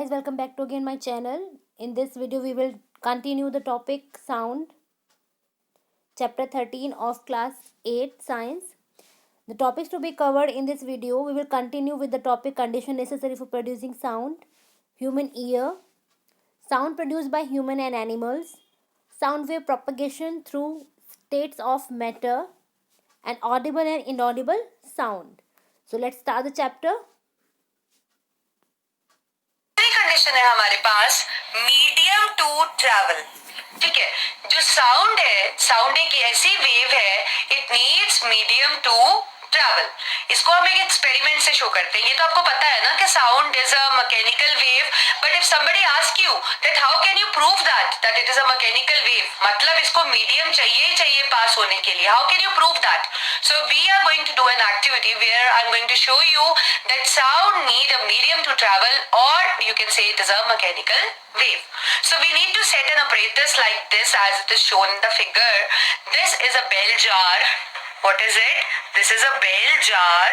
Guys, welcome back to again my channel. In this video we will continue the topic sound, chapter 13 of class 8 science. The topics to be covered in this video, we will continue with the topic condition necessary for producing sound, human ear, sound produced by human and animals, sound wave propagation through states of matter, and audible and inaudible sound. So let's start the chapter. Condition है हमारे पास medium to travel. ठीक है, जो sound एक ऐसी wave है, it needs medium to travel. इसको हम एक एक्सपेरिमेंट से शो करते हैं. ये तो आपको पता है ना कि sound is a mechanical wave, but if somebody ask you that how can you prove that it is a mechanical wave, मतलब इसको मीडियम चाहिए पास होने के लिए. How can you prove that? So we are going to do an activity where I am going to show you that sound need a medium to travel, or you can say it is a mechanical wave. So we need to set an apparatus like this as it is shown in the figure. This is a bell jar. What is it? This is a bell jar.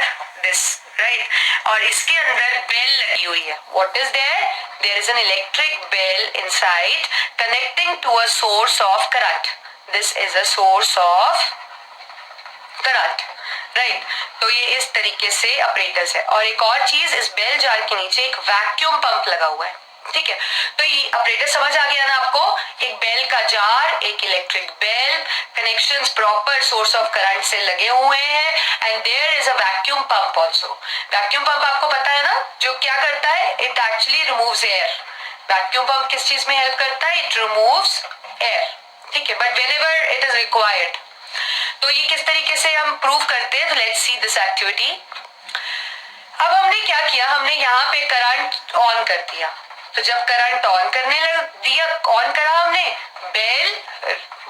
This, right? और इसके अंदर bell लगी हुई है. What is there? There is an electric bell inside connecting to a source of current. This is a source of current. Right, तो ये इस तरीके से ऑपरेटर्स है. और एक और चीज, इस बेल जार के नीचे एक वैक्यूम पंप लगा हुआ है. ठीक है, तो ये ऑपरेटर समझ आ गया ना आपको. एक बेल का जार, एक electric bell, connections proper source of current से लगे हुए हैं, and there is a vacuum pump also. Vacuum pump आपको पता है ना, जो क्या करता है, it actually removes air. Vacuum pump किस चीज में हेल्प करता है? It removes air. ठीक है, but whenever it is required. तो ये किस तरीके से हम प्रूव करते हैं? तो लेट्स सी दिस एक्टिविटी. अब हमने क्या किया, हमने यहाँ पे करंट ऑन कर दिया. तो जब करंट ऑन करा हमने, बेल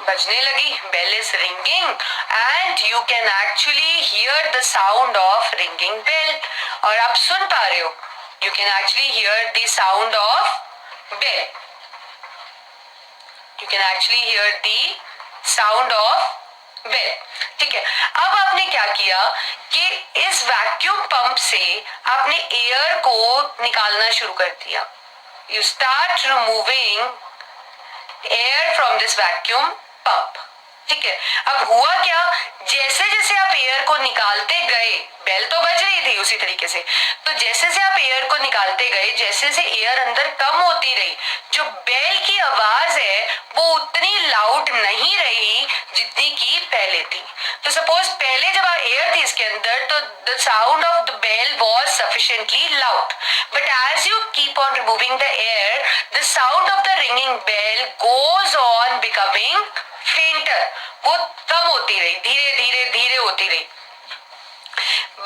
बजने लगी. Bell is ringing and you can actually hear the sound of ringing bell. और आप सुन पा रहे हो, you can actually hear the sound of bell. You can actually hear the sound of bell. ठीक है, अब आपने क्या किया कि इस वैक्यूम पंप से आपने एयर को निकालना शुरू कर दिया. You start removing air from this vacuum pump. ठीक है, अब हुआ क्या, जैसे जैसे आप एयर को निकालते गए, बेल तो बज रही थी उसी तरीके से, तो जैसे से आप एयर को निकालते गए, जैसे से एयर अंदर कम होती रही, जो बेल की आवाज है वो उतनी लाउड नहीं रही जितनी की पहले थी. तो सपोज पहले जब एयर थी इसके अंदर, तो the sound of the bell was sufficiently loud, but as you keep on removing the air, the sound of the ringing bell goes on becoming fainter. वो कम होती रही, धीरे धीरे धीरे होती रही.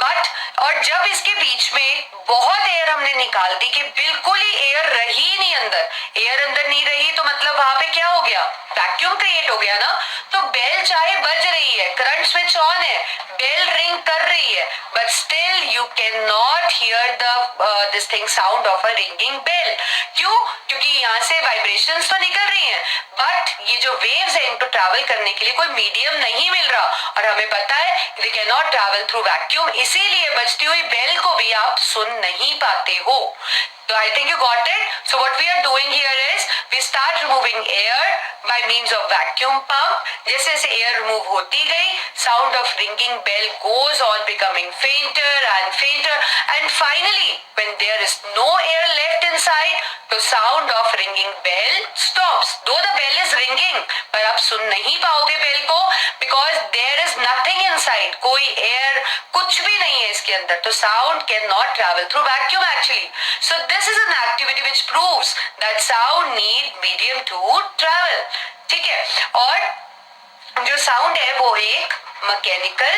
बट और जब इसके बीच में बहुत एयर हमने निकाल दी कि बिल्कुल ही एयर रही नहीं अंदर, एयर अंदर नहीं रही, तो मतलब वहां पे क्या हो गया, वैक्यूम क्रिएट हो गया ना. तो बेल चाहे बज रही है, करंट स्विच ऑन है, बेल रिंग कर रही है, but still you can not hear the this thing sound of a ringing bell. क्यों? क्योंकि यहाँ से वाइब्रेशंस तो निकल रही हैं, बट ये जो वेव्स है इनको ट्रैवल करने के लिए कोई मीडियम नहीं मिल रहा. और हमें पता है they can not travel through vacuum, इसीलिए बजती हुई बेल को भी आप सुन नहीं पाते हो. So I think you got it. So what we are doing here is we start removing air by means of vacuum pump. जैसे जैसे air remove होती गई, sound of ringing bell goes on becoming fainter and fainter, and finally when there is no air left inside, the sound of ringing bell stops. Though the bell is ringing, पर आप सुन नहीं पाओगे bell को, because there is nothing inside. कोई air, कुछ भी नहीं है इसके अंदर, तो sound cannot travel through vacuum actually. So this is an activity which proves that sound need medium to travel. ठीक है, और जो साउंड है वो एक मैकेनिकल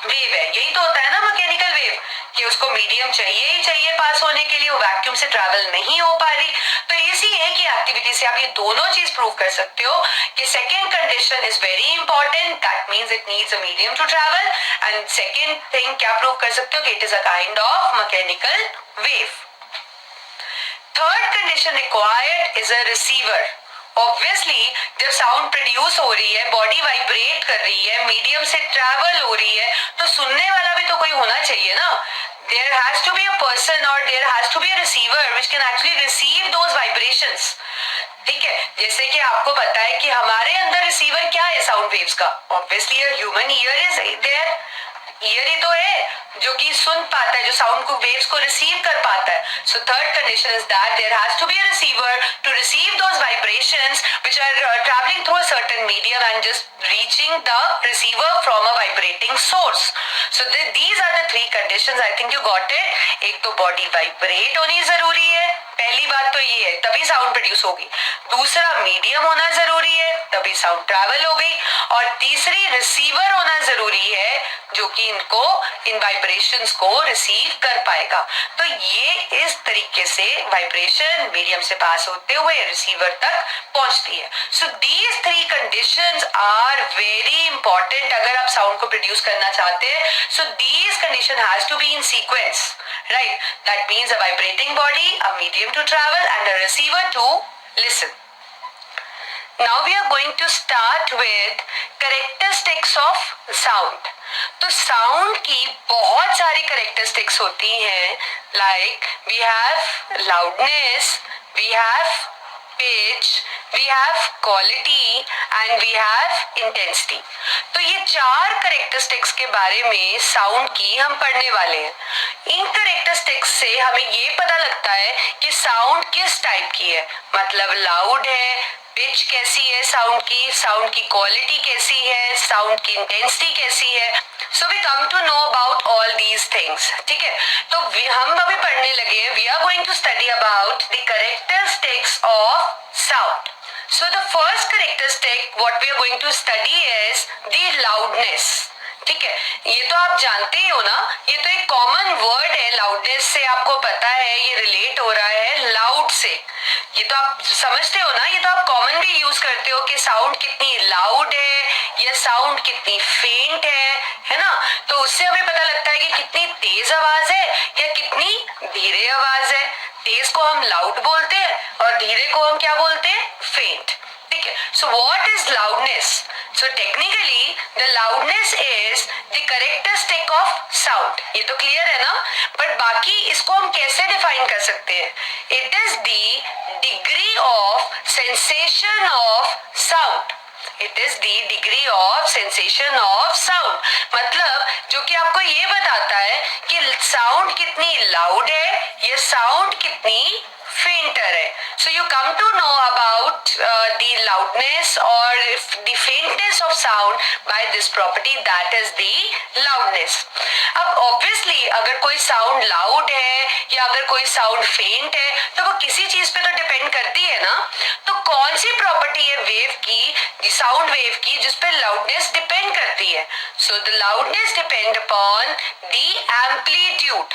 वेव है. यही तो होता है ना मैकेनिकल वेव, कि उसको मीडियम चाहिए ही चाहिए पास होने के लिए, वो वैक्यूम से ट्रैवल नहीं हो पा रही. तो इसी एक ही एक्टिविटी से आप ये दोनों चीज प्रूव कर सकते हो कि second condition is very important, that means it needs a medium to travel. And second thing क्या प्रूव कर सकते हो कि it is a kind of mechanical wave. Third condition required is a receiver. Obviously जब sound produce हो रही है, body vibrate कर रही है, मीडियम से ट्रैवल हो रही है, तो सुनने वाला भी तो कोई होना चाहिए ना. there has to be a person or there has to be a receiver which can actually receive those vibrations. ठीक है, जैसे कि आपको पता है कि हमारे अंदर रिसीवर क्या है साउंड वेव्स का, obviously human ear is there, ear ही तो है जो कि सुन पाता है, जो साउंड को वेव्स को रिसीव कर पाता है. So third condition is that there has to be a receiver to receive those vibrations which are travelling through a certain medium and just reaching the receiver from a vibrating source. So these are the three conditions. I think you got it. एक तो body vibrate होनी जरूरी है, पहली बात तो ये है, तभी साउंड प्रोड्यूस होगी. दूसरा मीडियम होना जरूरी है, तभी साउंड ट्रैवल हो गई. और तीसरी रिसीवर होना जरूरी है जो कि इनको इन वाइब्रेशंस को रिसीव कर पाएगा. तो ये इस तरीके से वाइब्रेशन मीडियम से पास होते हुए रिसीवर तक पहुंचती है. So these three conditions are very important अगर आप साउंड को प्रोड्यूस करना चाहते हैं. So these condition has to be in sequence, right? That means a vibrating body, a medium to travel and a receiver to listen. Now we are going to start with characteristics of sound. तो साउंड की बहुत सारी characteristics होती हैं. Like we have loudness, we have pitch, we have quality and we have intensity. तो ये चार कैरेक्टरिस्टिक्स के बारे में साउंड की हम पढ़ने वाले हैं. इन कैरेक्टरिस्टिक्स से हमें ये पता लगता है कि साउंड किस टाइप की है, मतलब लाउड है, पिच कैसी है साउंड की क्वालिटी कैसी है, साउंड की इंटेंसिटी कैसी है. So we come to know about all these things. ठीक है, तो हम अभी पढ़ने लगे हैं. We are going to study about the characteristics of sound. So the first characteristic what we are going to study is the loudness. ठीक है, ये तो आप जानते ही हो ना, ये तो एक कॉमन वर्ड है. लाउडनेस से आपको पता है ये रिलेट हो रहा है लाउड से. ये तो आप समझते हो ना, ये तो आप कॉमन भी यूज करते हो कि साउंड कितनी लाउड है या साउंड कितनी फेंट है ना. तो उससे हमें पता लगता है कि कितनी तेज आवाज है या कितनी धीरे आवाज है. तेज को हम लाउड बोलते हैं और धीरे को हम क्या बोलते हैं, फेंट. ठीक है, so what is loudness? So technically the loudness is the characteristic of sound. ये तो क्लियर है ना. बट बाकी इसको हम कैसे डिफाइन कर सकते हैं? It is the degree of sensation of sound. It is the degree of sensation of sound. मतलब जो कि आपको ये बताता है कि साउंड कितनी लाउड है या साउंड कितनी फेंटर है. So you come to know about the loudness or the faintness of sound by this property, that is the loudness. अब obviously अगर कोई साउंड लाउड है या अगर कोई साउंड फेंट है तो वो किसी चीज पे तो डिपेंड करती है ना. तो कौन सी प्रॉपर्टी है वेव की, साउंड वेव की, जिस पे लाउडनेस डिपेंड करती है? So the loudness depend upon the amplitude.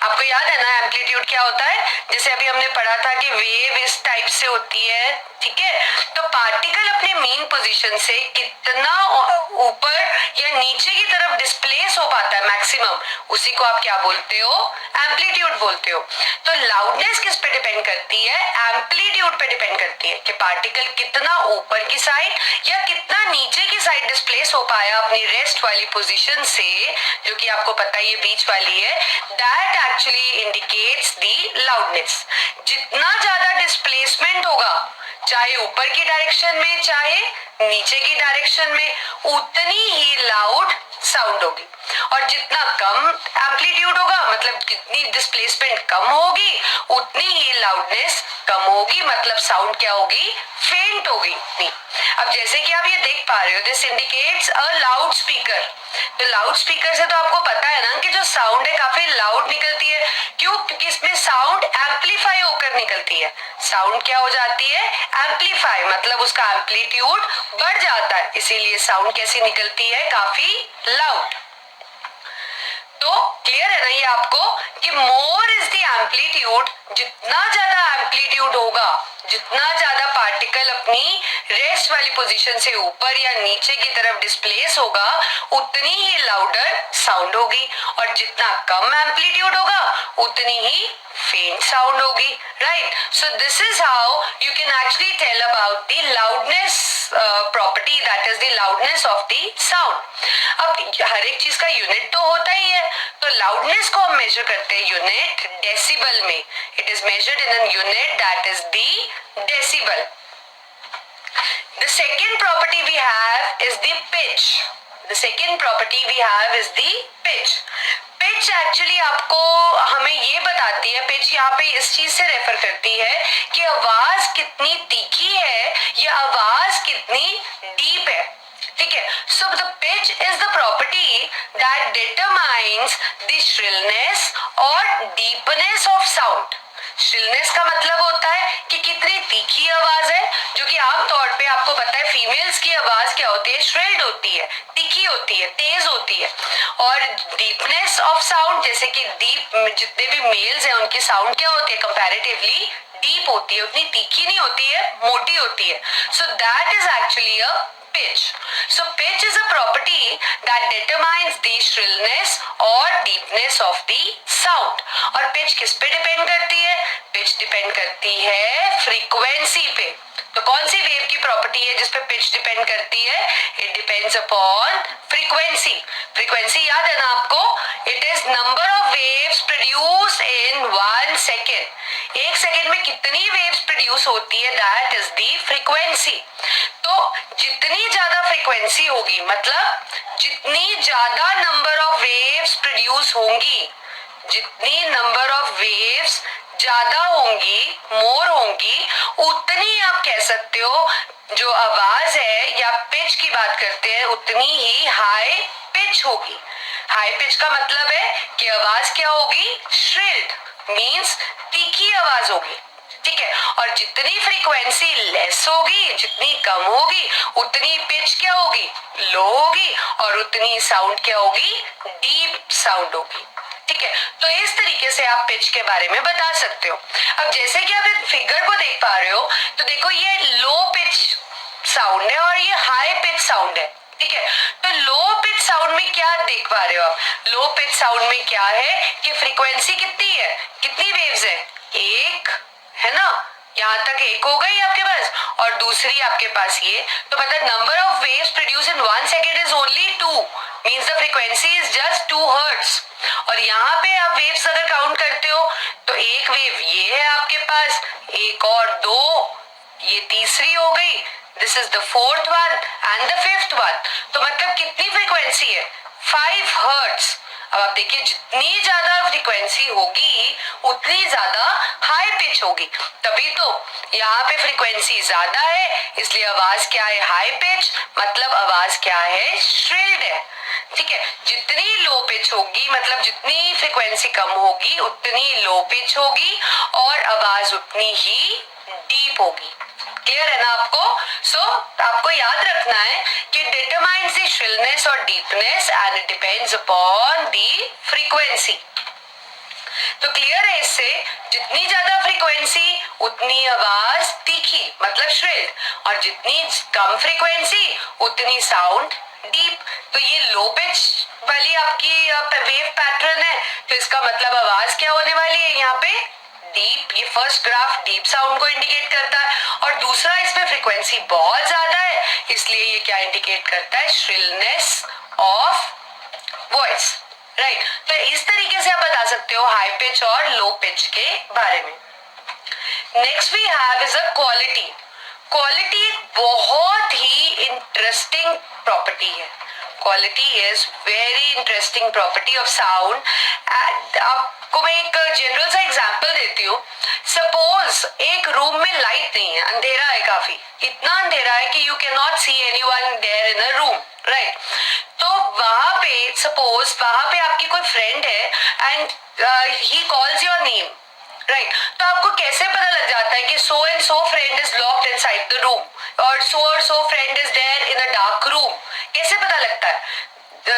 आपको याद है ना एम्पलीट्यूड क्या होता है? जैसे अभी हमने पढ़ा था कि वेव इस टाइप से होती है. ठीक है, तो पार्टिकल अपने मेन पोजीशन से कितना ऊपर या नीचे की तरफ डिस्प्लेस हो पाता है मैक्सिमम, उसी को आप क्या बोलते हो, एम्पलीट्यूड बोलते हो. तो लाउडनेस किस पे डिपेंड करती है? एम्पलीट्यूड पे डिपेंड करती है कि पार्टिकल कितना ऊपर की साइड या कितना नीचे की साइड डिस्प्लेस हो पाया अपनी रेस्ट वाली पोजीशन से, जो कि आपको पता है ये बीच वाली है. That actually indicates the loudness. जितना ज्यादा डिस्प्लेसमेंट होगा, चाहे ऊपर की डायरेक्शन में चाहे नीचे की डायरेक्शन में, उतनी ही लाउड साउंड होगी. और जितना कम एम्पलीट्यूड होगा, मतलब जितनी डिस्प्लेसमेंट कम होगी, उतनी ही लाउडनेस कम होगी, मतलब साउंड क्या होगी, फेंट होगी. अब जैसे कि आप ये देख पा रहे हो, this indicates a loud speaker. तो लाउड स्पीकर से तो आपको पता है ना कि जो साउंड है काफी लाउड निकलती है. क्यों? क्योंकि इसमें साउंड एम्पलीफाई होकर निकलती है. साउंड क्या हो जाती है, एम्पलीफाई, मतलब उसका एम्पलीट्यूड बढ़ जाता है, इसीलिए साउंड कैसी निकलती है, काफी लाउड. तो क्लियर है ना ये आपको कि मोर इज द एम्पलीट्यूड. जितना ज्यादा एम्पलीट्यूड होगा, जितना ज्यादा पार्टिकल अपनी रेस्ट वाली पोजीशन से ऊपर या नीचे की तरफ डिस्प्लेस होगा, उतनी ही लाउडर साउंड होगी. और जितना कम एम्पलीट्यूड होगा, उतनी ही फेंट साउंड होगी. Right, so this is how you can actually tell about the loudness property, that is the loudness of the sound. अब हर एक चीज का यूनिट तो होता ही है. तो लाउडनेस को हम मेजर करते हैं यूनिट डेसिबल में. It is measured in an unit that is the decibel. The second property we have is the pitch. The second property we have is the pitch. Pitch actually आपको हमें ये बताती है, pitch यहाँ पे इस चीज से रेफर करती है कि आवाज कितनी तीखी है या आवाज कितनी डीप है. ठीक है. So the pitch is the property that determines the shrillness और डीपनेस ऑफ साउंड. श्रिलनेस का मतलब होता है कि कितनी तीखी आवाज है, जो कि आमतौर पे आपको पता है फीमेल्स की आवाज क्या होती है, श्रिल्ड होती है, तीखी होती है, तेज होती है. और डीपनेस ऑफ साउंड, जैसे कि डीप जितने भी मेल्स हैं उनकी साउंड क्या होती है, कंपैरेटिवली डीप होती है, उतनी तीखी नहीं होती है, मोटी होती है. So that is actually a pitch. So pitch is a property that determines the shrillness और deepness of the sound. और pitch किस पे डिपेंड करती है? pitch डिपेंड करती है frequency पे. तो कौन सी वेव की प्रॉपर्टी है जिसपे पिच डिपेंड करती है? It depends upon frequency. Frequency याद है ना आपको? It is number of waves produce in 1 second. 1 second में कितनी वेव्स प्रोड्यूस होती है, दैट इज दी फ्रीक्वेंसी. तो जितनी ज्यादा फ्रीक्वेंसी होगी, मतलब जितनी ज्यादा नंबर ऑफ वेव्स प्रोड्यूस होंगी, जितनी नंबर ऑफ वेव्स ज्यादा होंगी, मोर होंगी, उतनी आप कह सकते हो जो आवाज है या पिच की बात करते हैं उतनी ही हाई पिच होगी. हाई पिच का मतलब है कि आवाज क्या होगी? श्रिल्ड मींस तीखी आवाज होगी. ठीक है. और जितनी फ्रीक्वेंसी लेस होगी, जितनी कम होगी, उतनी पिच क्या होगी? लो होगी. और उतनी साउंड क्या होगी? डीप साउंड होगी. ठीक है. तो इस तरीके से आप पिच के बारे में बता सकते हो. अब जैसे कि आप इस फिगर को देख पा रहे हो, तो देखो ये लो पिच साउंड है और ये हाई पिच साउंड है. ठीक है. तो लो पिच साउंड में क्या देख पा रहे हो आप? लो पिच साउंड में क्या है कि फ्रीक्वेंसी कितनी है, कितनी वेव्स है? एक है ना, यहाँ तक एक हो गई आपके पास, और दूसरी आपके पास ये. तो मतलब number of waves produce in 1 second is only 2, means the frequency is just 2 hertz. और यहाँ पे आप वेव्स अगर काउंट करते हो तो एक वेव ये है आपके पास, एक और दो, ये तीसरी हो गई, this is the 4th one and the 5th one. तो मतलब कितनी फ्रीक्वेंसी है? 5 हर्ट्ज. अब आप देखिए जितनी ज्यादा फ्रीक्वेंसी होगी उतनी ज्यादा हाई पिच होगी. तभी तो यहाँ पे फ्रीक्वेंसी ज्यादा है, इसलिए आवाज क्या है? High pitch. मतलब आवाज क्या है? श्रिल्ड है. ठीक है. जितनी लो पिच होगी, मतलब जितनी फ्रीक्वेंसी कम होगी उतनी लो पिच होगी और आवाज उतनी ही डीप होगी. क्लियर है ना आपको? सो आपको याद रखना है कि डिटरमाइंस द श्रिलनेस और deepness and it depends upon the frequency. तो क्लियर है इससे? जितनी ज्यादा फ्रीक्वेंसी उतनी आवाज तीखी, मतलब श्रिल्ड, और जितनी कम फ्रीक्वेंसी उतनी साउंड डीप. तो ये लो पिच वाली आपकी वेव पैटर्न है, तो इसका मतलब आवाज क्या होने वाली है यहाँ पे? डीप. ये फर्स्ट ग्राफ डीप साउंड को इंडिकेट करता है, और दूसरा इसमें फ्रीक्वेंसी बहुत ज्यादा है, इसलिए ये क्या इंडिकेट करता है? Shrillness of voice. राइट. तो इस तरीके से आप बता सकते हो हाई पिच और लो पिच के बारे में. Next we have is a quality. Quality बहुत ही इंटरेस्टिंग प्रॉपर्टी है. Quality is very interesting property of sound. आपको मैं एक जनरल सा एग्जांपल देती हूँ. सपोज एक रूम में लाइट नहीं है, अंधेरा है, काफी इतना अंधेरा है कि you can not see anyone there in a room. Right. तो वहां पे सपोज वहां पे आपकी कोई फ्रेंड है and he calls your name. Right. तो आपको कैसे पता लग जाता है कि so and so friend is locked inside the room और so friend is there in a dark room? कैसे पता लगता है?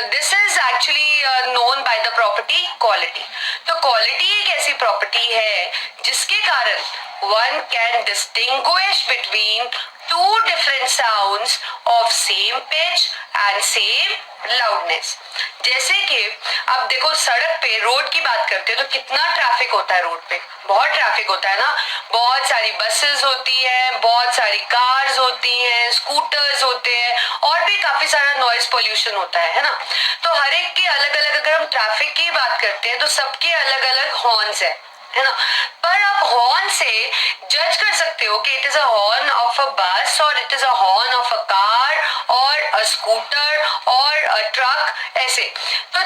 This is actually known by the property quality. तो क्वालिटी एक ऐसी प्रॉपर्टी है जिसके कारण one can distinguish between two different sounds of same pitch and same loudness. जैसे कि अब देखो सड़क पे रोड की बात करते हैं तो कितना ट्रैफिक होता है रोड पे? बहुत ट्रैफिक होता है ना. बहुत सारी बसेस होती है, बहुत सारी कार्स होती हैं, स्कूटर्स होते हैं, और भी काफी सारा नॉइज नॉइज पोल्यूशन होता है ना। तो हर एक के अलग अलग, अगर हम ट्रैफिक की बात करते हैं तो सबके अलग अलग हॉर्न्स है ना। पर आप हॉर्न से जज कर सकते हो कि it is a horn of a बस और it is a horn of a car और अ स्कूटर और अ ट्रक, ऐसे। तो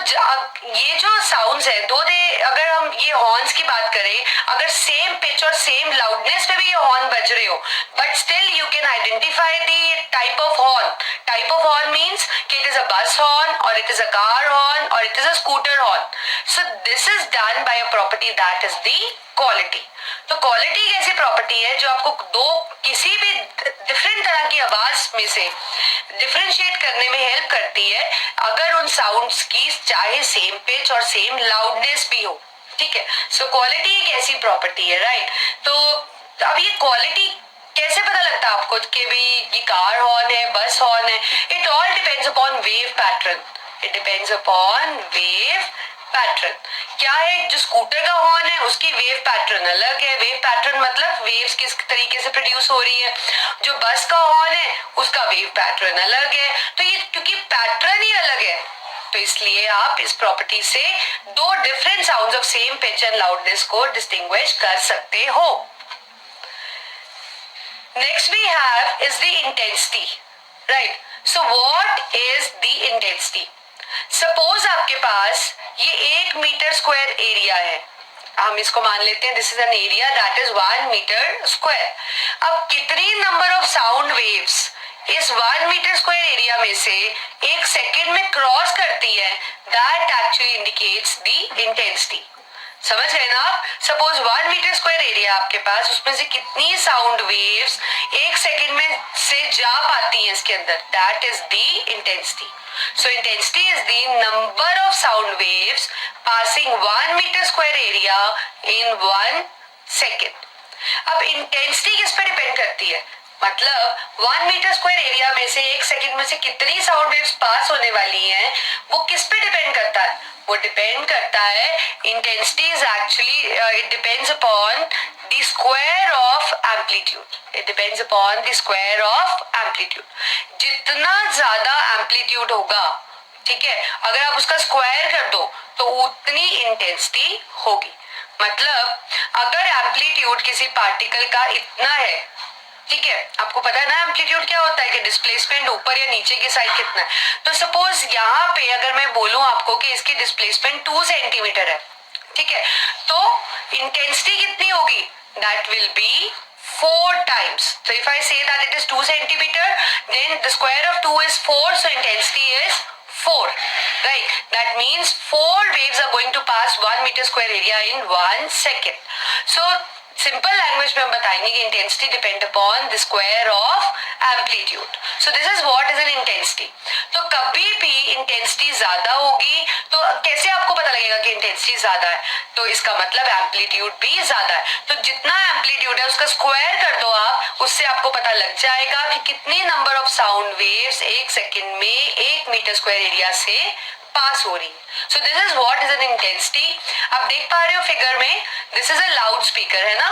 ये जो साउंड्स है, दो दे अगर हम ये हॉर्न्स की बात करें, अगर सेम पिच और सेम लाउडनेस पे भी ये हॉर्न बज रहे हो, but still you can identify the type of horn. Type of horn means कि it is a bus horn और it is a car horn और it is a scooter horn. So this is done by a property that is the quality. तो quality एक ऐसी property है जो आपको दो किसी भी डिफरेंट तरह की आवाज में से डिफरेंशिएट करने में हेल्प करती है, अगर उन साउंड्स की चाहे सेम पिच और सेम लाउडनेस भी हो, ठीक है। सो क्वालिटी एक ऐसी प्रॉपर्टी है, राइट। तो अब ये क्वालिटी कैसे पता लगता है आपको कि भी ये कार हॉर्न है, बस हॉर्न है? It all depends upon wave pattern. It depends upon wave pattern. क्या है, जो स्कूटर का हॉर्न है उसकी वेव पैटर्न अलग है। वेव पैटर्न मतलब वेव्स किस तरीके से प्रोड्यूस हो रही है। जो बस का हॉर्न है उसका वेव पैटर्न अलग है। तो ये क्योंकि पैटर्न ही अलग है, तो इसलिए आप इस प्रॉपर्टी से दो different sounds of same pitch and loudness को डिस्टिंग्विश कर सकते हो। Next we have is the intensity, right? So what is the intensity? Suppose आपके पास ये 1 मीटर स्क्वायर एरिया है, हम इसको मान लेते हैं this is an area that is 1 meter square. अब कितनी नंबर ऑफ साउंड वेव्स इस 1 मीटर स्क्वायर एरिया में से एक सेकेंड में क्रॉस करती है, that actually indicates the intensity. समझ गए ना आप? सपोज 1 मीटर स्क्वायर एरिया आपके पास, उसमें से कितनी साउंड वेव्स एक सेकेंड में से जा पाती हैं इसके अंदर, that is the intensity. So intensity is the number of sound waves passing 1 meter square area in 1 second. अब इंटेंसिटी किस पे डिपेंड करती है? मतलब 1 मीटर स्क्वायर एरिया में से एक सेकंड में से कितनी साउंड वेव्स पास होने वाली हैं, वो किस पे डिपेंड करता है? वो डिपेंड करता है, intensity is actually it depends upon the square of amplitude. It depends upon the square of amplitude. जितना ज्यादा एम्पलीट्यूड होगा, ठीक है, अगर आप उसका स्क्वायर कर दो तो उतनी इंटेंसिटी होगी। मतलब अगर एम्पलीट्यूड किसी पार्टिकल का इतना है, ठीक है, आपको पता है ना एम्पलीट्यूड क्या होता है कि डिस्प्लेसमेंट ऊपर या नीचे की साइड कितना है। तो सपोज यहाँ पे अगर मैं बोलूं आपको कि इसकी डिस्प्लेसमेंट 2 सेंटीमीटर है, ठीक है, तो इंटेंसिटी कितनी होगी? That will be 4 times. So if I say that it is 2 centimeter, then the square of 2 is 4, so intensity is 4, right? That means 4 waves are going to pass 1 meter square area in 1 second. So simple language में हम बताएंगे कि intensity depend upon the square of amplitude. So this is what is an intensity. तो कभी भी intensity ज्यादा होगी, तो कैसे आपको पता लगेगा कि इंटेंसिटी ज्यादा है? तो इसका मतलब एम्पलीट्यूड भी ज्यादा है। तो जितना एम्पलीट्यूड है उसका स्क्वायर कर दो आप, उससे आपको पता लग जाएगा कि कितनी नंबर ऑफ साउंड वेव्स एक सेकेंड में 1 मीटर स्क्वायर एरिया से पास हो रही है। सो this is what is an intensity. आप देख पा रहे हो फिगर में, this is a loud speaker, है ना।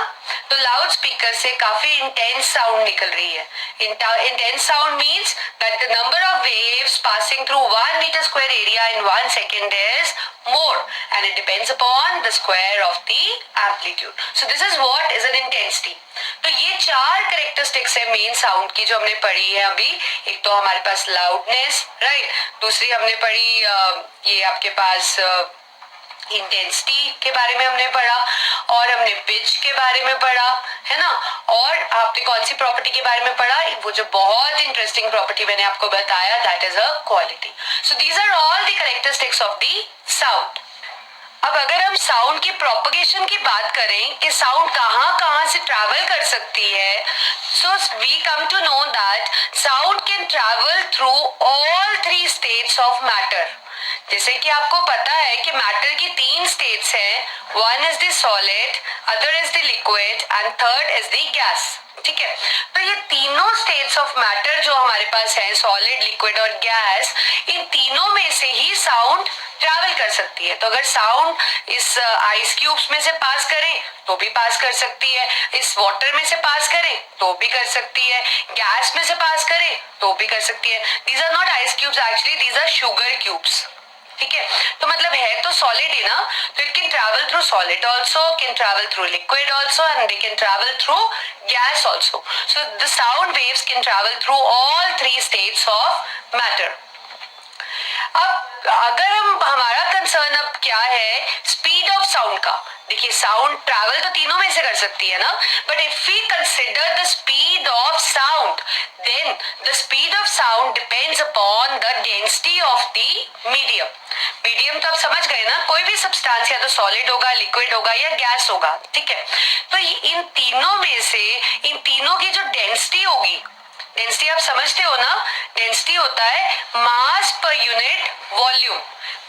तो लाउड स्पीकर से काफी इंटेंस साउंड निकल रही है। Intense sound means that the number of waves passing through 1 meter square area in 1 second is more and it depends upon the square of the amplitude. So this is what is an intensity. तो ये 4 characteristics है main sound की जो हमने पढ़ी है अभी। एक तो हमारे पास लाउडनेस, राइट, दूसरी हमने पढ़ी ये आपके पास इंटेंसिटी के बारे में हमने पढ़ा, और हमने पिच के बारे में पढ़ा, है ना। और आपने कौन सी प्रॉपर्टी के बारे में पढ़ा? वो जो बहुत इंटरेस्टिंग प्रॉपर्टी मैंने आपको बताया, that is a quality. So these are all the characteristics of the sound. अब अगर हम साउंड की प्रोपगेशन की बात करें कि साउंड कहाँ कहाँ से ट्रैवल कर सकती है, so we come to know that sound can travel through all 3 states of matter. जैसे कि आपको पता है कि मैटर की 3 स्टेट्स हैं, one is the solid, other is the liquid and third is the gas. ठीक है, तो ये तीनों स्टेट्स ऑफ मैटर जो हमारे पास है, सॉलिड, लिक्विड और गैस, इन तीनों में से ही साउंड ट्रैवल कर सकती है। तो अगर साउंड इस आइस क्यूब्स में से पास करें तो भी पास कर सकती है, इस वाटर में से पास करें तो भी कर सकती है, गैस में से पास करें तो भी कर सकती है। These are not ice cubes, actually these are sugar cubes. ठीक है, तो मतलब है तो सॉलिड ही ना, तो it can travel through solid also, can travel through liquid also and they can travel through gas also. So the sound waves can travel through all 3 states of matter. अब अगर हमारा कंसर्न अब क्या है, speed of sound का। देखिए sound travel तो तीनों में से कर सकती है ना, but if we consider the speed of sound, then the speed of sound depends upon the density of the medium. Medium तो आप समझ गए ना, कोई भी सब्सटेंस या तो सॉलिड होगा, लिक्विड होगा या गैस होगा। ठीक है, तो इन तीनों में से इन तीनों की जो डेंसिटी होगी, डेंसिटी आप समझते हो ना, डेंसिटी होता है मास पर यूनिट वॉल्यूम।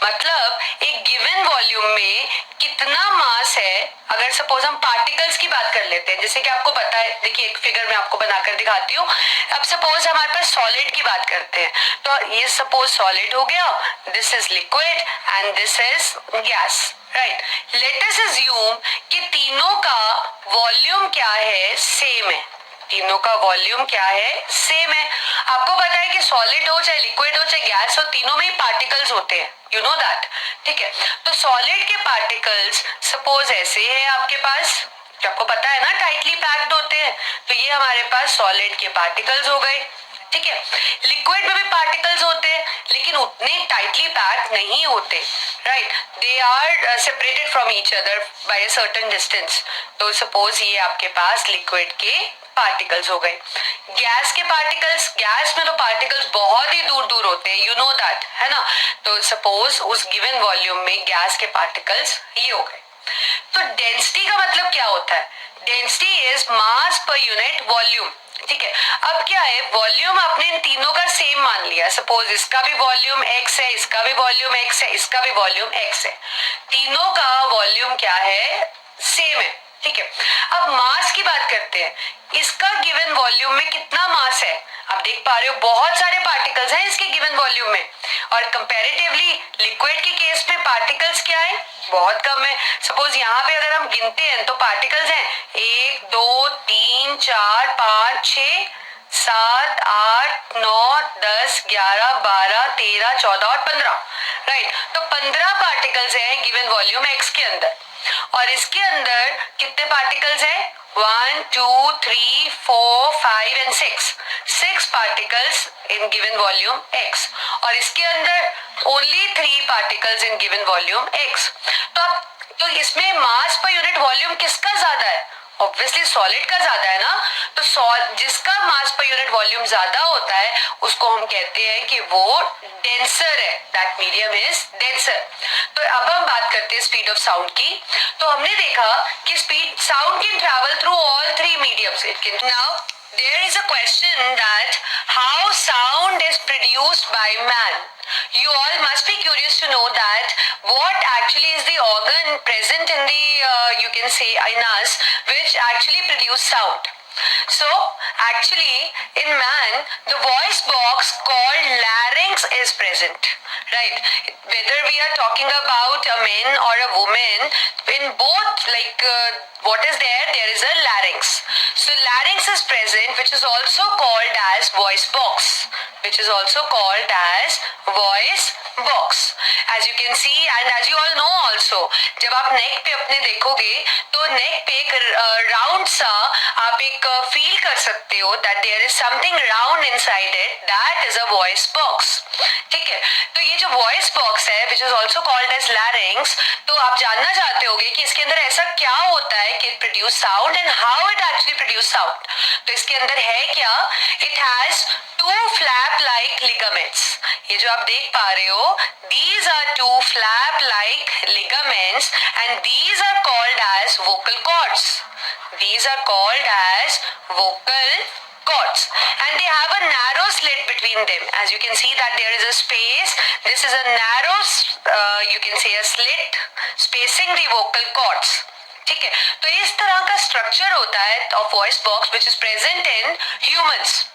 मतलब एक गिवन वॉल्यूम में कितना मास है। अगर सपोज हम पार्टिकल्स की बात कर लेते हैं, जैसे कि आपको पता है, देखिए एक फिगर मैं आपको बनाकर दिखाती हूँ। अब सपोज हमारे पास सॉलिड की बात करते हैं, तो ये सपोज सॉलिड हो गया, this is liquid and this is gas, right. Let us assume कि तीनों का वॉल्यूम क्या है, सेम है। तीनों का वॉल्यूम क्या है, सेम है। आपको पता है कि सॉलिड हो चाहे लिक्विड हो चाहे गैस हो, तीनों में ही पार्टिकल्स होते हैं, यू नो दैट। ठीक है, तो सॉलिड के पार्टिकल्स सपोज ऐसे है आपके पास, आपको पता है ना टाइटली पैक्ड होते हैं, तो ये हमारे पास सॉलिड के पार्टिकल्स हो गए। ठीक है, लिक्विड में भी पार्टिकल्स होते हैं लेकिन उतने टाइटली पैक्ड नहीं होते, right. They are separated from each other by a certain distance. तो सपोज ये आपके पास लिक्विड के पार्टिकल्स हो गए। गैस के पार्टिकल्स, गैस में तो पार्टिकल्स बहुत ही दूर दूर होते हैं, यू नो दैट, है ना। तो सपोज उस गिवन वॉल्यूम में गैस के पार्टिकल्स ये हो गए। तो डेंसिटी का मतलब क्या होता है, density is mass per unit volume. ठीक है, अब क्या है, वॉल्यूम आपने इन तीनों का सेम मान लिया। सपोज इसका भी वॉल्यूम x है, इसका भी वॉल्यूम x है, इसका भी वॉल्यूम x है, तीनों का वॉल्यूम क्या है, सेम है। ठीक है, अब मास की बात करते हैं, इसका गिवन वॉल्यूम में कितना मास है। आप देख पा रहे हो बहुत सारे पार्टिकल्स हैं इसके गिवन वॉल्यूम में, और कंपैरेटिवली लिक्विड के केस में पार्टिकल्स क्या है, बहुत कम है। सपोज यहाँ पे अगर हम गिनते हैं तो पार्टिकल्स हैं 1 2 3 4 5 6 7 8 9 10 11 12 13 14 और 15, राइट। तो 15 पार्टिकल्स हैं गिवन वॉल्यूम एक्स के अंदर, और इसके अंदर कितने पार्टिकल्स हैं, 1 2 3 4 5 and 6 particles in given volume x, और इसके अंदर only 3 particles in given volume x। तो इसमें मास पर यूनिट वॉल्यूम किसका ज्यादा है, ऑब्वियसली सॉलिड का ज्यादा है ना। तो जिसका मास पर यूनिट वॉल्यूम ज्यादा होता है उसको हम कहते हैं कि वो डेंसर है, दैट मीडियम इज डेंसर। तो अब हम बात करते हैं स्पीड ऑफ साउंड की। तो हमने देखा कि speed sound can travel through all 3 mediums. It can now there is a question that how sound is produced by man. You all must be curious to know that what actually is the organ present in the you can say in us which actually produce sound. So actually in man the voice box called larynx is present, right. Whether we are talking about a man or a woman, in both what is there is a larynx. So larynx is present, which is also called as voice box, which is also called as voice box, as you can see and as you all know also. जब आप नेक पे अपने देखोगे तो नेक पे एक round सा आप एक फील कर सकते हो that there is something round inside it, that is a voice box. ठीक है, तो ये जो voice box है which is also called as larynx, तो आप जानना चाहते होगे कि इसके अंदर ऐसा क्या होता है कि it produce sound and how it actually produce sound. तो इसके अंदर है क्या, it has 2 flap like ligaments. ये जो आप देख पा रहे हो, these are 2 flap like ligaments and these are called as vocal cords. These are called as vocal cords, and they have a narrow slit between them. As you can see that there is a space. This is a narrow, you can say a slit spacing the vocal cords. ठीक है, तो इस तरह का structure होता है of voice box which is present in humans.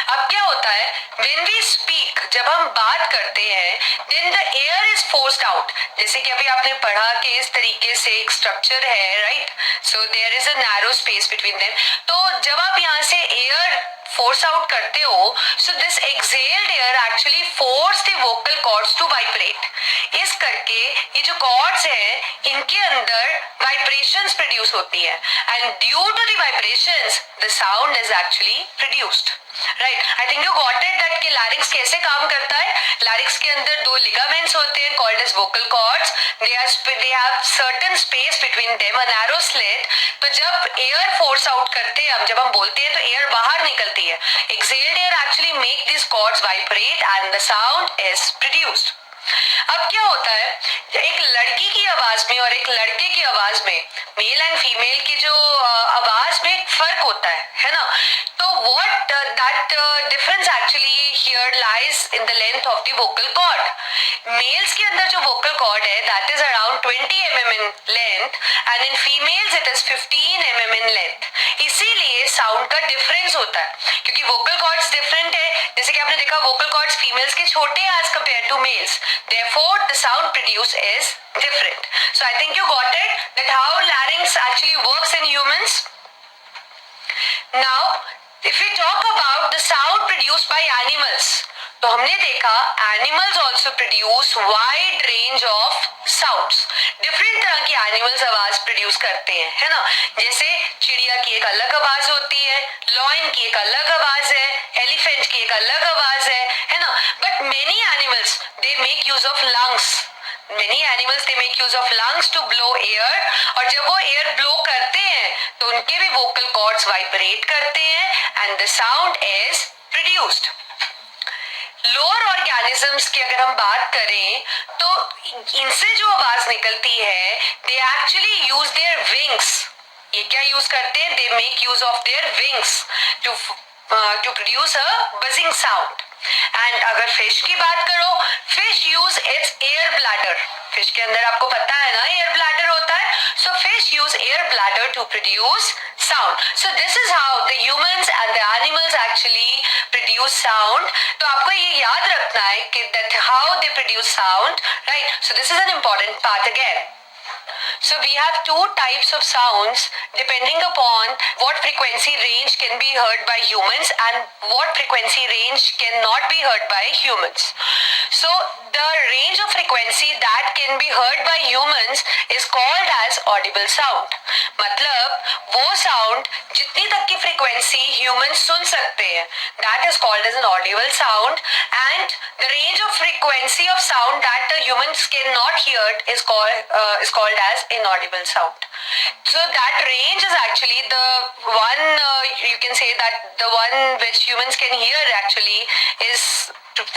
अब क्या होता है, when we speak, जब हम बात करते हैं, then the air is forced out. जैसे कि अभी आपने पढ़ा कि इस तरीके से एक स्ट्रक्चर है, right? So there is a narrow space between them. तो जब आप यहाँ से एयर फोर्स आउट करते हो, so this exhaled air actually force the vocal cords to vibrate. इस करके ये जो कॉर्ड्स हैं, इनके अंदर वाइब्रेशंस प्रोड्यूस होती है, and due to the vibrations the sound is actually produced. Right, I think you got it that कि लैरिंक्स कैसे काम करता है. लैरिंक्स के अंदर दो लिगामेंट्स होते हैं called as vocal cords. They have certain space between them, a narrow slit. तो जब एयर फोर्स आउट करते हैं, जब हम बोलते हैं तो एयर बाहर निकलती है. Exhaled air actually make this cords vibrate and the sound is produced. अब क्या होता है, एक लड़की की आवाज में और एक लड़के की आवाज में, मेल एंड फीमेल की जो आवाज में एक फर्क होता है ना. तो what that difference actually here lies in the length of the vocal cord. Males के अंदर जो वोकल कॉर्ड है that is around 20 mm in length, and in females it is 15 mm in length. इसीलिए साउंड का difference होता है, क्योंकि vocal cords different है. जैसे कि आपने देखा वोकल कॉर्ड्स फीमेल्स के छोटे हैं as compare to males, therefore the sound produced is different. So I think you got it that how larynx actually works in humans. Now if we talk about the sound produced by animals, तो हमने देखा animals also produce wide range of sounds. Different तरह की animals आवाज produce करते हैं, है ना. जैसे चिड़िया की एक अलग आवाज होती है, लॉयन की एक अलग आवाज है, एलिफेंट की एक अलग आवाज है ना. But many animals they make use of lungs. Many animals they make use of lungs to blow air, और जब वो एयर ब्लो करते हैं तो उनके भी वोकल कॉर्ड्स वाइब्रेट करते हैं and the sound is produced. Lower organisms की अगर हम बात करें तो इनसे जो आवाज निकलती है, they actually use their wings. ये क्या यूज करते हैं, they make use of their wings to produce a buzzing sound. And अगर फिश की बात करो, fish use its air bladder. Fish के अंदर आपको पता है ना एयर ब्लैडर होता है. So fish use air bladder to produce sound. So this is how the humans and the animals actually produce sound. तो आपको ये याद रखना है कि that how they produce sound, right? So this is an important part again. So we have two types of sounds depending upon what frequency range can be heard by humans and what frequency range cannot be heard by humans. So the range of frequency that can be heard by humans is called as audible sound. मतलब वो sound जितनी तक की frequency humans सुन सकते हैं, that is called as an audible sound, and the range of frequency of sound that the humans cannot hear is called as inaudible sound. So that range is actually the one you can say that the one which humans can hear actually is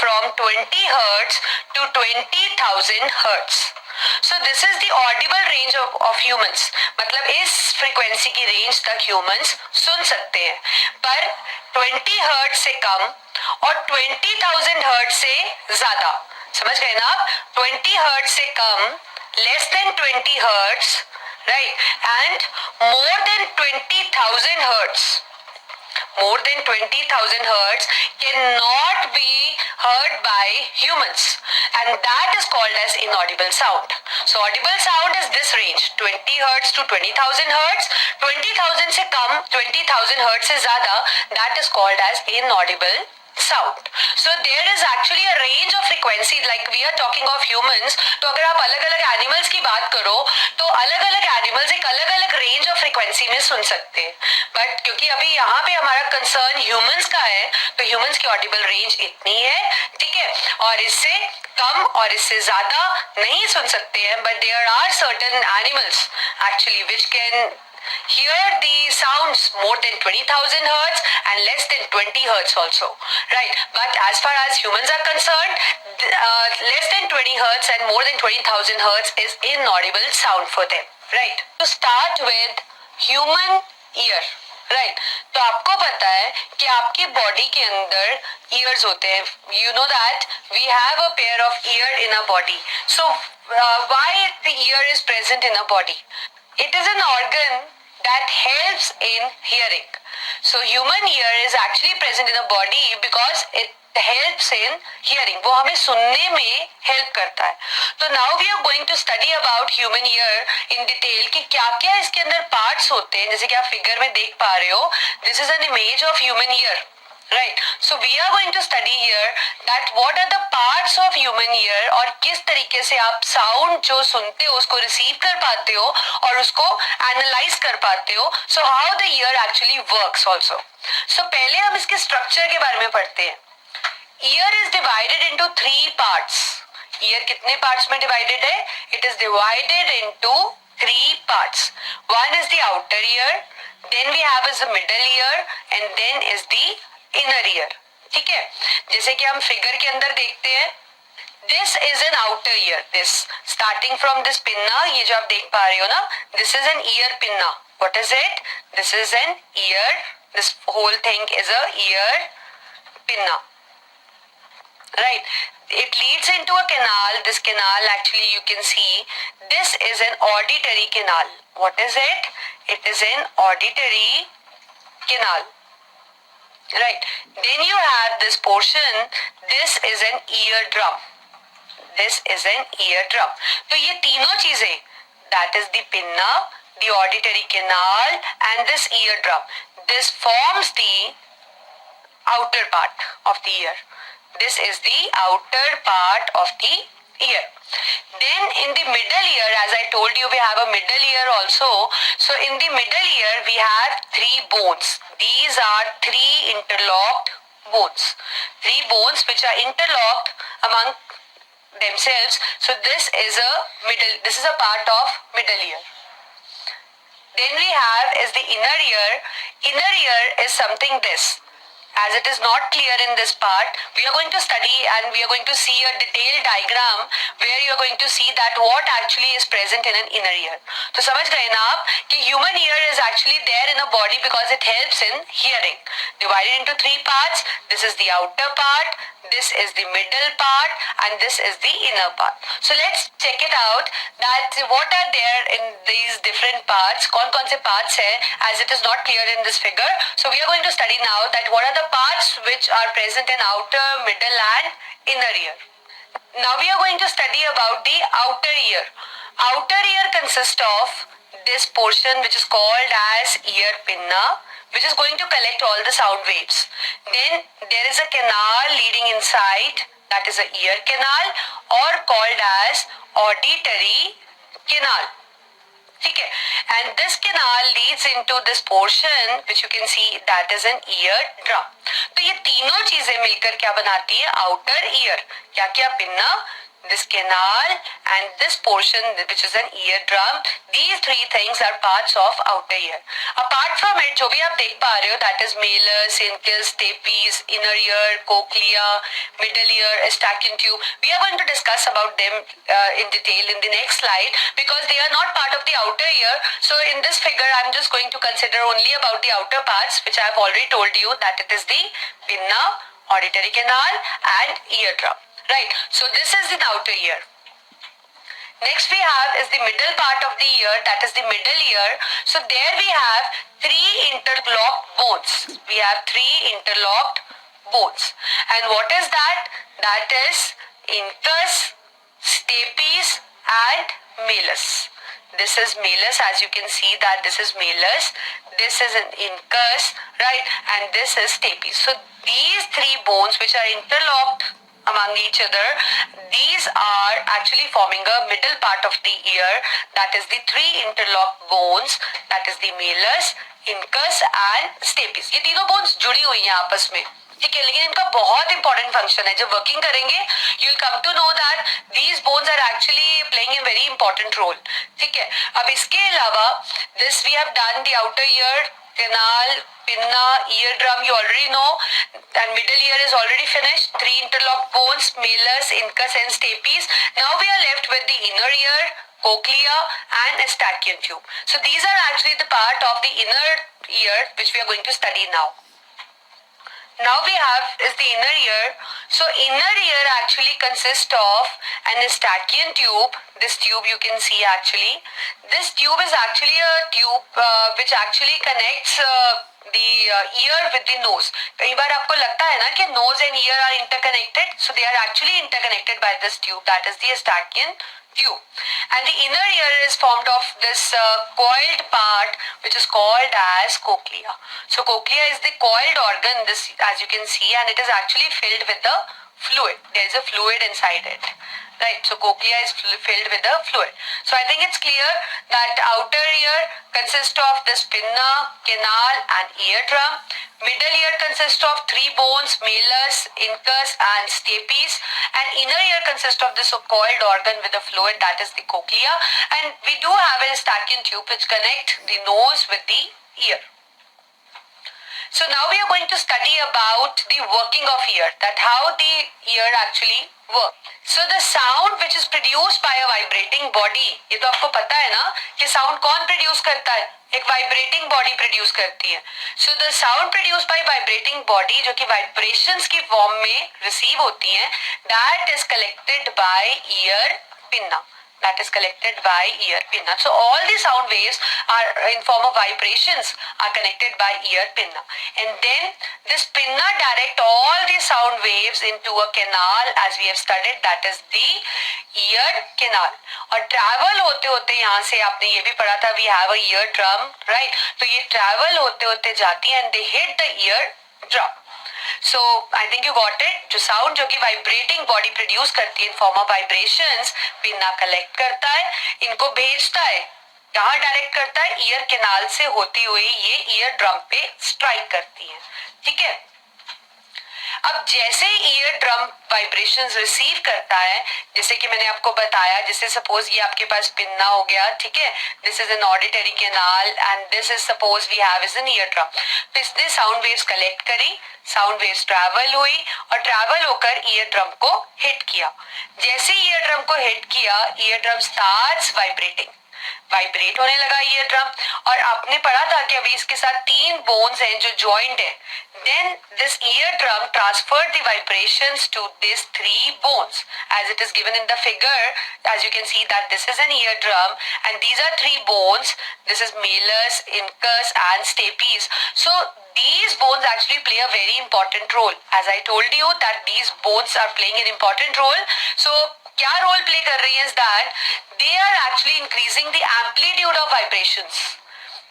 from 20 hertz to 20,000 hertz. So this is the audible range of humans. मतलब इस frequency की range तक humans सुन सकते हैं, पर 20 hertz से कम और 20,000 hertz से ज्यादा. समझ गए ना आप? 20 hertz से कम, less than 20 hertz, right, and more than 20,000 hertz. More than 20,000 hertz cannot be heard by humans, and that is called as inaudible sound. So audible sound is this range 20 hertz to 20,000 hertz. 20,000 से कम, 20,000 hertz से ज़्यादा, that is called as inaudible sound. So there is actually a range of frequency, like we are talking of humans. तो अगर आप अलग अलग animals की बात करो तो अलग अलग एनिमल्स एक अलग अलग रेंज ऑफ फ्रीक्वेंसी में सुन सकते हैं. बट क्योंकि अभी यहाँ पे हमारा कंसर्न ह्यूमंस का है, तो ह्यूमंस की ऑडिबल रेंज इतनी है, ठीक है, और इससे कम और इससे ज्यादा नहीं सुन सकते हैं. But there are certain animals actually which can hear the sounds more than 20,000 hertz and less than 20 hertz also, right? But as far as humans are concerned, less than 20 hertz and more than 20,000 hertz is inaudible sound for them, right? To start with, human ear, right. तो आपको पता है कि आपकी body के अंदर ears होते हैं. You know that we have a pair of ear in a body. So why the ear is present in a body? It is an organ that helps in hearing. So human ear is actually present in the body because it helps in hearing. वो हमें सुनने में help करता है. तो now we are going to study about human ear in detail कि क्या क्या इसके अंदर parts होते हैं. जैसे कि आप figure में देख पा रहे हो, this is an image of human ear. Right. So we are going to study here that what are the parts of human ear और किस तरीके से आप sound जो सुनते हो उसको receive कर पाते हो और उसको analyze कर पाते हो. So how the ear actually works also. So पहले हम इसके structure के बारे में पढ़ते हैं. Ear is divided into 3 parts. Ear कितने parts में divided है? It is divided into 3 parts. One is the outer ear, then we have is the middle ear, and then is the inner ear. ठीक है, जैसे कि हम figure के अंदर देखते हैं, this is an outer ear. This starting from this pinna, ये जो आप देख पा रहे हो ना, this is an ear pinna. What is it? This is an ear. This whole thing is a ear pinna, right? It leads into a canal. This canal actually you can see, this is an auditory canal. What is it? It is an auditory canal. Right. Then you have this portion. This is an eardrum. This is an eardrum. तो ये तीनों चीजें, that is the pinna, the auditory canal, and this eardrum. This forms the outer part of the ear. This is the outer part of the ear. Then in the middle ear, as I told you, we have a middle ear also. So in the middle ear, we have 3 bones. These are 3 interlocked bones. 3 bones which are interlocked among themselves. So this is a part of middle ear. Then we have is the inner ear. Inner ear is something this. As it is not clear in this part, we are going to study and we are going to see a detailed diagram where you are going to see that what actually is present in an inner ear. तो समझ गए ना आप कि human ear is actually there in a body because it helps in hearing. Divided into 3 parts. This is the outer part, this is the middle part, and this is the inner part. So let's check it out that what are there in these different parts. कौन-कौन से parts है, as it is not clear in this figure. So we are going to study now that what are the parts which are present in outer, middle, and inner ear. Now we are going to study about the outer ear. Outer ear consists of this portion which is called as ear pinna, which is going to collect all the sound waves. Then there is a canal leading inside, that is a ear canal, or called as auditory canal. ठीक है, and this canal leads into this portion which you can see, that is an ear drum. तो ये तीनों चीजें मिलकर क्या बनाती है? outer ear. क्या क्या? Pinna, this canal, and this portion which is an ear drum. These 3 things are parts of outer ear. Apart from it, जो भी आप देख पा रहे हो, that is malleus, incus, stapes, inner ear, cochlea, middle ear, Eustachian tube. We are going to discuss about them in detail in the next slide because they are not part of the outer ear. So in this figure, I'm just going to consider only about the outer parts, which I have already told you that it is the pinna, auditory canal, and eardrum. Right. So this is the outer ear. Next we have is the middle part of the ear, that is the middle ear. So there we have 3 interlocked bones. We have 3 interlocked bones. And what is that? That is incus, stapes, and malleus. This is malleus, as you can see that this is malleus, this is an incus, right, and this is stapes. So these 3 bones which are interlocked among each other, these are actually forming a middle part of the ear, that is the 3 interlocked bones, that is the malleus, incus, and stapes. ये तीनों bones जुड़ी हुई हैं आपस में, ठीक है, लेकिन इनका बहुत इंपॉर्टेंट फंक्शन है. जब वर्किंग करेंगे you will come to know that these bones are actually playing a very important role. ठीक है, अब इसके अलावा this we have done the outer ear canal, pinna, eardrum, you already know, and middle ear is already finished. 3 interlocked bones, malleus, incus, and stapes. Now we are left with the inner ear, cochlea, and Eustachian tube. So these are actually the part of the inner ear which we are going to study now. Now we have is the inner ear. So inner ear actually consists of an Eustachian tube. This tube you can see actually. This tube is actually a tube which actually connects the ear with the nose. कई बार आपको लगता है ना कि nose and ear are interconnected. So they are actually interconnected by this tube. That is the Eustachian tube. And the inner ear is formed of this coiled part which is called as cochlea. So cochlea is the coiled organ, this as you can see, and it is actually filled with the fluid. There is a fluid inside it. Right, so cochlea is filled with the fluid. So I think it's clear that outer ear consists of this pinna, canal, and eardrum. Middle ear consists of 3 bones, malleus, incus, and stapes. And inner ear consists of this coiled organ with the fluid, that is the cochlea. And we do have a Eustachian tube which connect the nose with the ear. So now we are going to study about the working of ear, that how the ear actually works. So the sound which is produced by a vibrating body, ये तो आपको पता है ना कि sound कौन produce करता है? एक vibrating body produce करती है. So the sound produced by vibrating body जो कि vibrations की form में receive होती है, that is collected by ear pinna. That is collected by ear pinna. So all the sound waves are in form of vibrations are connected by ear pinna. And then this pinna direct all the sound waves into a canal as we have studied, that is the ear canal. और travel होते होते यहाँ से आपने ये भी पढ़ा था, we have a ear drum, right? तो ये travel होते होते जाती है and they hit the ear drum. So I think you got it. जो sound जो कि vibrating body produce करती है in form of vibrations, pinna collect करता है, इनको भेजता है, कहाँ direct करता है? ear canal से होती हुई ये ear drum पे strike करती है. ठीक है. अब जैसे ईयर ड्रम वाइब्रेशंस रिसीव करता है, जैसे कि मैंने आपको बताया, जैसे सपोज ये आपके पास पिन्ना हो गया, ठीक है, this is an auditory canal and this is suppose we have is an ear drum. तो इसने साउंड वेव्स कलेक्ट करी, साउंड वेव्स ट्रैवल हुई और ट्रैवल होकर ईयर ड्रम को हिट किया. जैसे ईयर ड्रम को हिट किया, ear drum starts vibrating, vibrate होने लगा ईयर ड्रम. और आपने पढ़ा था कि अभी इसके साथ 3 बोन्स हैं जो जॉइंट है. Then this eardrum transferred the vibrations to these 3 bones as it is given in the figure. As you can see that this is an eardrum and these are 3 bones. This is malleus, incus and stapes. So these bones actually play a very important role. As I told you that these bones are playing an important role. So क्या role play कर रही है is that they are actually increasing the amplitude of vibrations.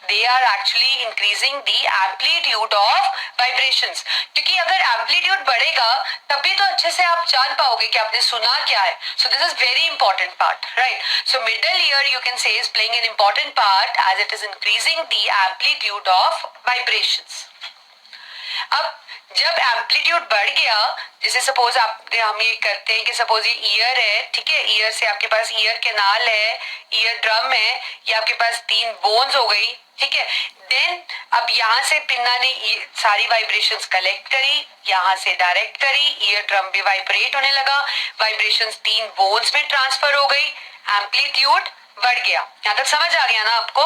They are actually increasing the amplitude of vibrations. क्योंकि अगर amplitude बढ़ेगा तभी तो अच्छे से आप जान पाओगे कि आपने सुना क्या है. So this is very important part, right? So middle ear you can say is playing an important part as it is increasing the amplitude of vibrations. अब जब एम्पलीट्यूड बढ़ गया, जैसे सपोज हम ये करते हैं कि सपोज ये ईयर है, ठीक है, ईयर से आपके पास ईयर कैनाल है, ईयर ड्रम है, ये आपके पास 3 बोन्स हो गई, ठीक है. देन अब यहाँ से पिन्ना ने सारी वाइब्रेशंस कलेक्ट करी, यहाँ से डायरेक्ट करी, ईयर ड्रम भी वाइब्रेट होने लगा, वाइब्रेशंस 3 बोन्स में ट्रांसफर हो गई, एम्पलीट्यूड बढ़ गया. यहाँ तक समझ आ गया ना आपको?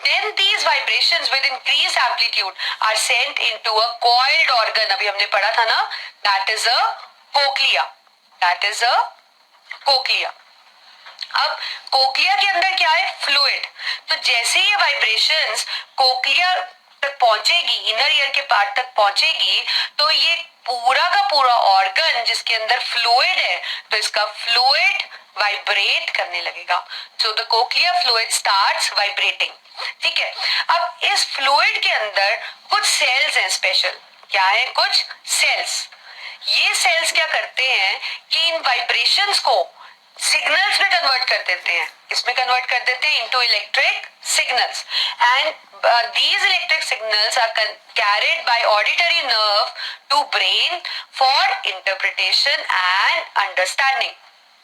Then these vibrations with increased amplitude are sent into a coiled organ. अभी हमने पढ़ा था ना, that is a cochlea. That is a cochlea. अब कोक्लिया के अंदर क्या है? फ्लूइड. तो जैसे ये वाइब्रेशंस कोक्लिया तक पहुंचेगी, इनर ईयर के पार्ट तक पहुंचेगी, तो ये पूरा का पूरा ऑर्गन जिसके अंदर फ्लूइड है, तो इसका फ्लूइड वाइब्रेट करने लगेगा. So the cochlea fluid starts vibrating. ठीक है. अब इस फ्लूइड के अंदर कुछ सेल्स हैं स्पेशल. क्या है? कुछ सेल्स. ये सेल्स क्या करते हैं कि इन वाइब्रेशंस को सिग्नल्स में कन्वर्ट कर देते हैं. इसमें कन्वर्ट कर देते हैं into electric signals. And these electric signals are carried by auditory nerve to brain for interpretation and understanding.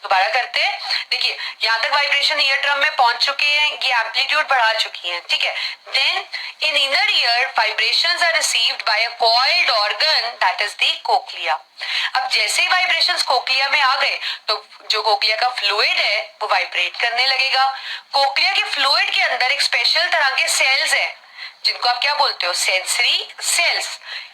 दोबारा करते हैं। देखिए यहाँ तक वाइब्रेशन ईयर ड्रम में पहुंच चुके हैं, ये एम्पलीट्यूड बढ़ा चुकी हैं, ठीक है। Then in inner ear vibrations are received by a coiled organ that is the cochlea. अब जैसे ही वाइब्रेशंस कोक्लिया में आ गए तो जो कोक्लिया का फ्लूइड है वो वाइब्रेट करने लगेगा। कोक्लिया के फ्लूइड के अंदर एक स्पेशल तरह के सेल्स हैं जिनको आप क्या बोलते हो, सेंसरी सेल्स।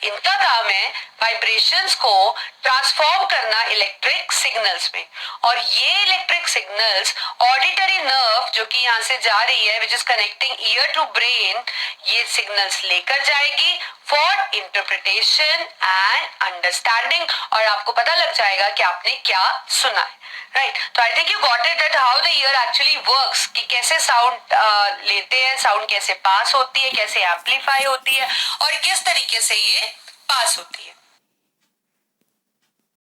इनका काम है वाइब्रेशंस को ट्रांसफॉर्म करना इलेक्ट्रिक सिग्नल्स में, और ये इलेक्ट्रिक सिग्नल्स ऑडिटरी नर्व जो कि यहाँ से जा रही है which is connecting ear to brain, ये सिग्नल्स लेकर जाएगी फॉर इंटरप्रिटेशन एंड अंडरस्टैंडिंग, और आपको पता लग जाएगा कि आपने क्या सुना है, राइट। तो आई think you got it that how the year actually works, कि कैसे साउंड लेते हैं, साउंड कैसे पास होती है, कैसे एम्पलीफाई होती है और किस तरीके से ये पास होती है।